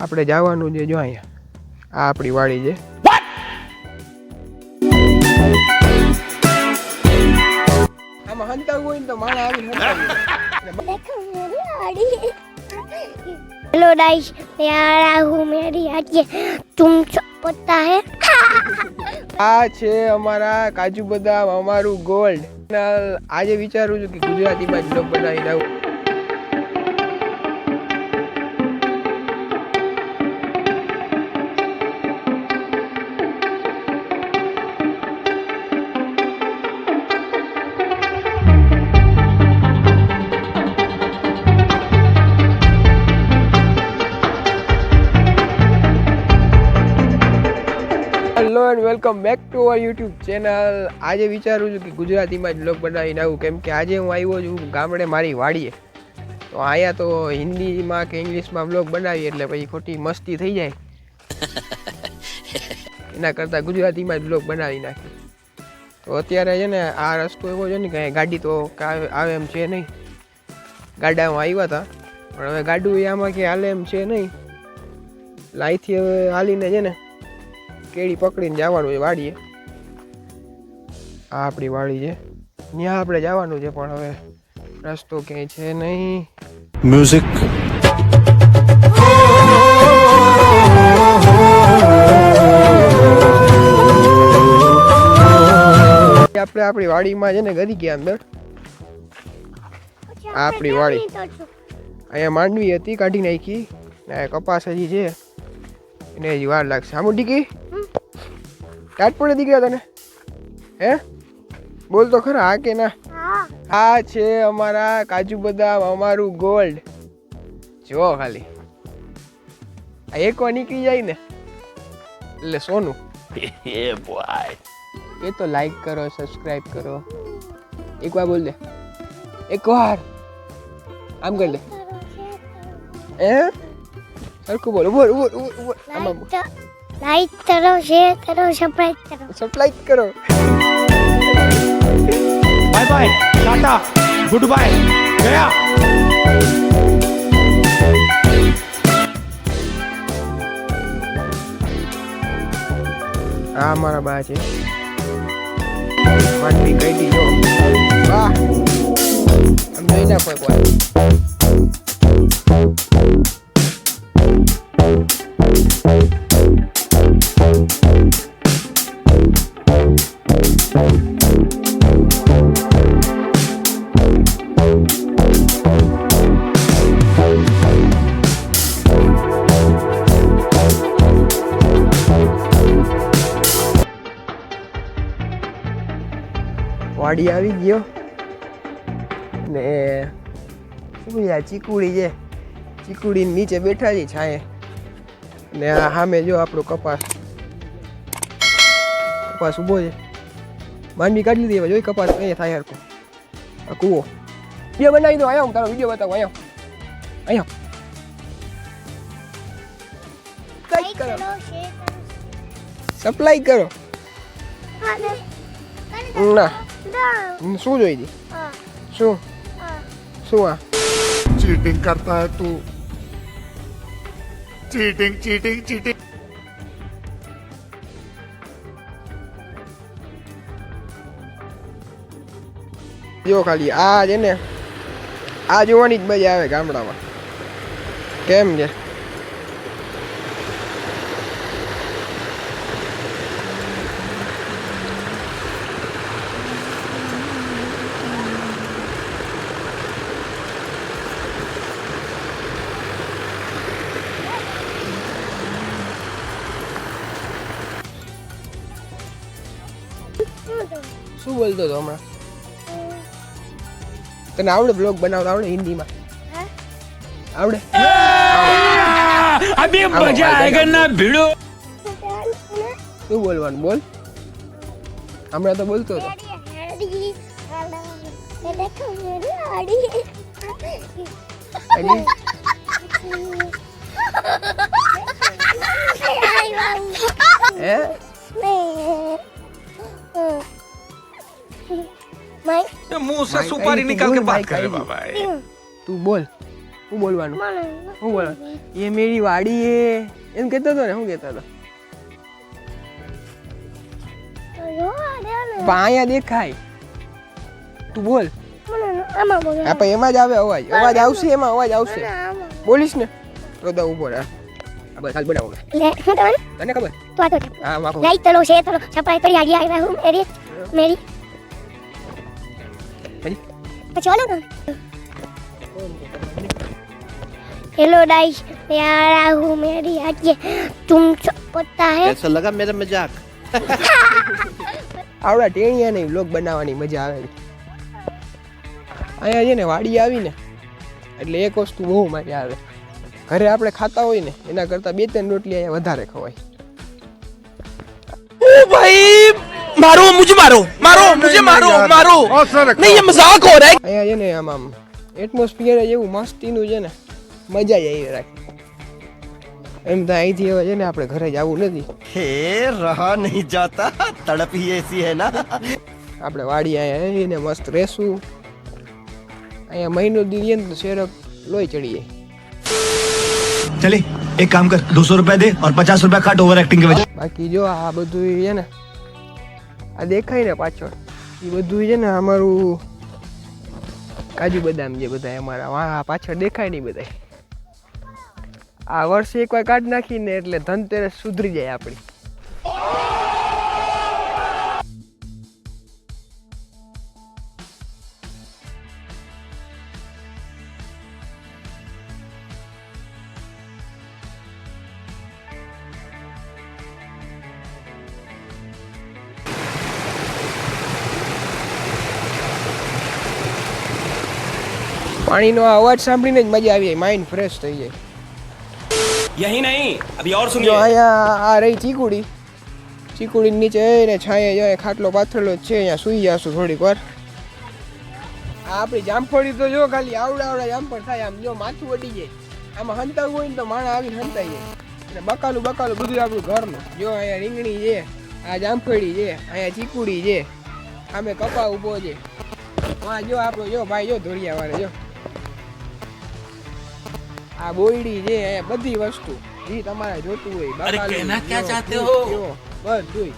આપણે જવાનું છે જો અહીંયા આ આપણી વાડી છે આમાં હંતાવું હોય ને તો માણા આવી હંતાવી हेलो गाइस मैं आ रहा हूँ मेरी आज ये तुम पता है આ છે અમારા કાજુ બદામ અમારું ગોલ્ડ આજે વિચારું છું કે ગુજરાતીમાં જ બ્લોગ બનાવી દઉં hello and welcome back to our YouTube channel આજે વિચારું છું કે ગુજરાતીમાં જ બ્લોગ બનાવીને આવું કેમ કે આજે હું આવ્યો છું ગામડે મારી વાડીએ તો અહીંયા તો હિન્દીમાં કે ઇંગ્લિશમાં બ્લોગ બનાવીએ એટલે પછી ખોટી મસ્તી થઈ જાય એના કરતાં ગુજરાતીમાં જ બ્લોગ બનાવી નાખીએ તો અત્યારે છે ને આ રસ્તો એવો છે ને કે ગાડી તો આવે એમ છે નહીં ગાડામાં આવ્યા હતા પણ હવે ગાડું આમાં કે હાલે એમ છે નહીં એટલે અહીંથી હવે હાલીને છે ને કેળી પકડીને જવાનું છે વાડીએ આ આપણી વાડી છે ત્યાં આપણે જવાનું છે પણ હવે રસ્તો ક્યાંય છે નહીં મ્યુઝિક આપણે આપણી વાડીમાં છે ને ગરી ગયા અંદર આ આપણી વાડી અહીંયા માંડવી હતી કાઢી નાખી ને કપાસ હજી છે એને હજી વાર લાગશે આમ ડીકી ટાટ પડે દીકરા તને હે બોલ તો ખરા હા કે ના આ છે અમારા કાજુ બદામ અમારું ગોલ્ડ જો ખાલી આ એકવાર નીકળી જાય ને એટલે સોનું એ તો લાઈક કરો સબસ્ક્રાઇબ કરો એકવાર બોલ દે એકવાર આમ કરી દે હે સરખું બોલ બોલ બોલ બોલ આમાં બોલ लाइक करो शेयर करो सब्सक्राइब करो સબસ્ક્રાઇબ કરો bye bye tata goodbye गया આ મારા બા છે માંડવી કઈ જો વાહ આમ જોઈ ના કોઈ કોઈ વાડી આવી ગયો ને શું યાર ચીકુડી છે ચીકુડી નીચે બેઠા છે છાંયે ને આ સામે જો આપણો કપાસ ઊભો છે માંડવી કાઢી લીધી હવે જોઈ કપાસ અહીંયા થાય હરખો આ કૂવો વિડીયો બનાવી દો અહીંયા હું તારો વિડીયો બતાવું અહીંયા लाइक કરો करो शेयर करो સપ્લાય કરો ના ना શું જોઈ દી શું શું આ चीटिंग करता है तू चीटिंग चीटिंग चीटिंग જો ખાલી આ છે ને આ જોવાની જ મજા આવે ગામડામાં કેમ છે શું બોલતો હતો હમણાં તને આવડે બ્લોગ બનાવતા આવડે હિન્દીમાં આવડે अभी मजा आएगा ना भिड़ो શું બોલવાનું બોલ હમણાં તો બોલતો હતો देखो मेरी गाड़ी હજી હે मुंह से सुपारी निकाल के बात करे बाबा તું બોલ શું બોલવાનું મને શું બોલવાનું એ મેરી વાડી હે એમ કહેતો હતો ને શું કહેતો હતો તો જોવા દે ને પણ અહીંયા દેખાય તું બોલ મને આમાં બોલે હા પણ એમાં જ આવે અવાજ અવાજ આવશે એમાં અવાજ આવશે આમાં બોલીશ ને તો તો ઉભો રહે આ બસ હાલ બનાવો લે હું તમને તને ખબર તો આ તો હા માખો લાઈટ ચલો છે ચલો સફાઈ કરી આયા હું મેરી મેરી હજી પછી ઓલો हेलो गाइस मैं आ रहा हूँ मेरी आज ये तुम पता है कैसा लगा मेरा मजाक આવડા ટેણિયા નહીં વ્લોગ બનાવવાની મજા આવે છે અહીંયા છે ને વાડી આવીને એટલે એક વસ્તુ બહુ મજા આવે ઘરે આપણે ખાતા હોય ને એના કરતાં 2-3 રોટલી અહીંયા વધારે ખવાય ओ भाई मारो मुझे मारो मारो मुझे मारो मारो नहीं ये मजाक हो रहा है અહીંયા છે ને આમ એટમોસ્ફિયર જ એવું મસ્તીનું છે ને મજા જ આવી રાખે એમ તો અહીંથી હવે છે ને આપણે ઘરે જવું નથી हे रहा नहीं जाता तड़प ही ऐसी है ना આપણે વાડી અહીંયા આવીને મસ્ત રહેશું અહીંયા મહિનો દી રહીએ ને તો શેરક લોહી ચડી જાય चले एक काम कर 200 रुपए दे और 50 रुपए काट ओवर एक्टिंग के वजह બાકી જો આ બધું છે ને આ દેખાય ને પાછળ એ બધું છે ને અમારું કાજુ બદામ જે બધા અમારા વાહ પાછળ દેખાય નહીં બધા આ વર્ષે એકવાર કાઢ નાખીને એટલે ધનતેરસ સુધરી જાય આપણી પાણીનો આ અવાજ સાંભળીને જ મજા આવી જાય માઇન્ડ ફ્રેશ થઈ જાય यही नहीं अभी और જો सुनिए અહીંયા આ રહી ચીકુડી ચીકુડી નીચે ને છાંયે જો ખાટલો પાથરેલો જ છે અહીંયા સૂઈ જાશું થોડીક વાર આ આપણી જામફળી તો જો ખાલી આવડા જામફળ થાય આમ જો માથું વળી જાય આમાં હંતાવું હોય ને તો માણા આવીને હંતાઈ જાય અને બકાલું બધું આપણું ઘરનું જો અહીંયા રીંગણી છે આ જામફળી છે અહીંયા ચીકુડી છે આમે કપા ઊભો છે હા જો આપણો જો ભાઈ જો ધોળિયા વાળે જો આ બોયડી છે અહીંયા બધી વસ્તુ જે તમારે જોતું હોય અરે બકાલું, કહેના ક્યાં જો, ચાહતે જો, હો? જો, બધુંય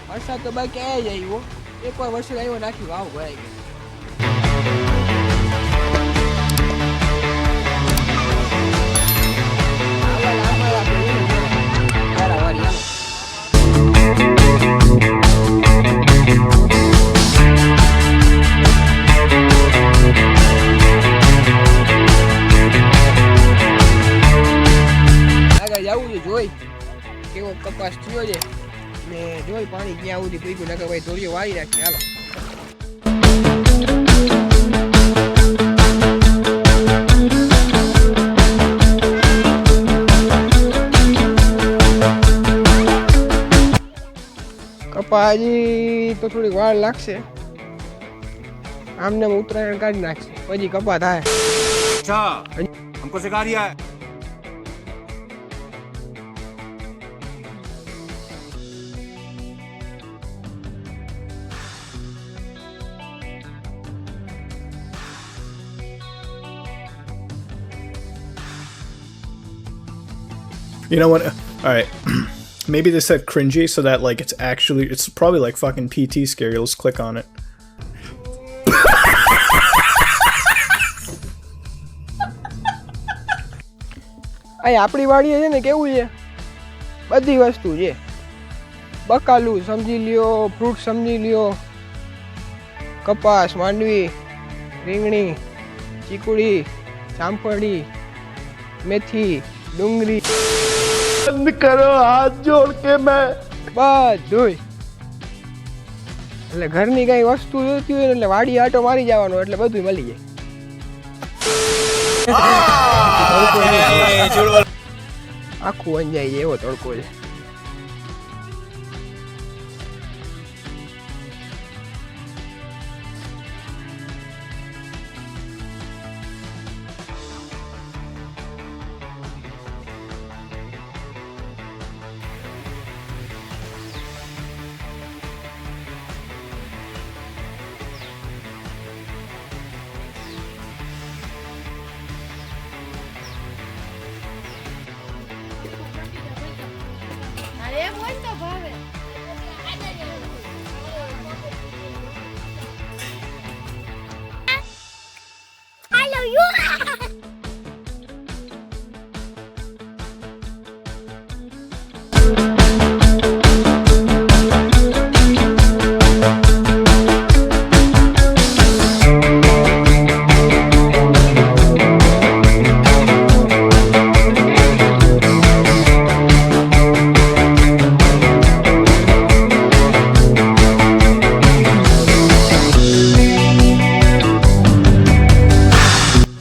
વરસાદ તો બાકી આવ્યા જ આવ્યો એકવાર વરસાદ આવ્યો નાખી વાવ ભરાઈ ગઈ આગળ જવું છે જોઈ કેવો કપાસ થયો છે ને જોઈ પાણી ક્યાં સુધી પીગું નકર ભાઈ ધોરીઓ વાળી રાખી હાલો કપા હજી તો થોડીક વાર લાગશે આમને ઉત્તરાયણ કાઢી નાખશે પછી કપા થાય अच्छा हमको सिखा रिया है You know what? All right. Maybe they said cringy so that like it's probably like fucking PT scary. Let's click on it. અહીં આપણી વાડીએ છે ને કેવું છે બધી વસ્તુ છે બકાલું સમજી લ્યો ફ્રૂટ સમજી લ્યો કપાસ માંડવી રીંગણી ચીકુડી જામફળી મેથી ડુંગળી बंद करो हाथ जोड़ के मैं બધુંય એટલે ઘરની કઈ વસ્તુ જોઈતી હોય ને એટલે વાડી આટો મારી જવાનો એટલે બધું મળી જાય આખું અંજાઈ જાય એવો તડકો છે હાલો યુ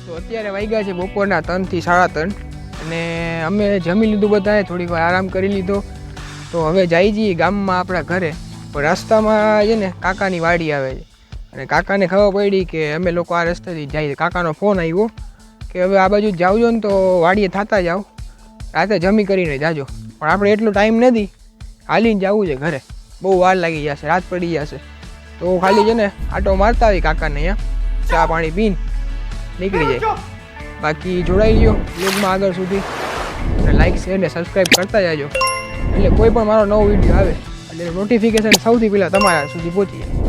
તો અત્યારે વાગ્યા છે બપોરના 3 થી 3:30 અને અમે જમી લીધું બધાએ, થોડીક વાર આરામ કરી લીધો. તો હવે જઈ જઈએ ગામમાં આપણા ઘરે. પણ રસ્તામાં છે ને કાકાની વાડી આવે છે અને કાકાને ખબર પડી કે અમે લોકો આ રસ્તેથી જઈએ. કાકાનો ફોન આવ્યો કે હવે આ બાજુ જાવજો ને તો વાડીએ થતા જાઓ, રાતે જમી કરીને જાજો. પણ આપણે એટલો ટાઈમ નથી, હાલીને જવું છે ઘરે, બહુ વાર લાગી જશે, રાત પડી જશે. તો ખાલી છે ને આટો મારતા આવી કાકાને અહીંયા, ચા પાણી પીને નીકળી જાય. બાકી જોડાઈ લ્યો બ્લોગમાં આગળ સુધી અને લાઈક શેર ને સબસ્ક્રાઈબ કરતા જાજો, એટલે કોઈ પણ મારો નવો વિડીયો આવે એટલે નોટિફિકેશન સૌથી પહેલાં તમારા સુધી પહોંચી જાય.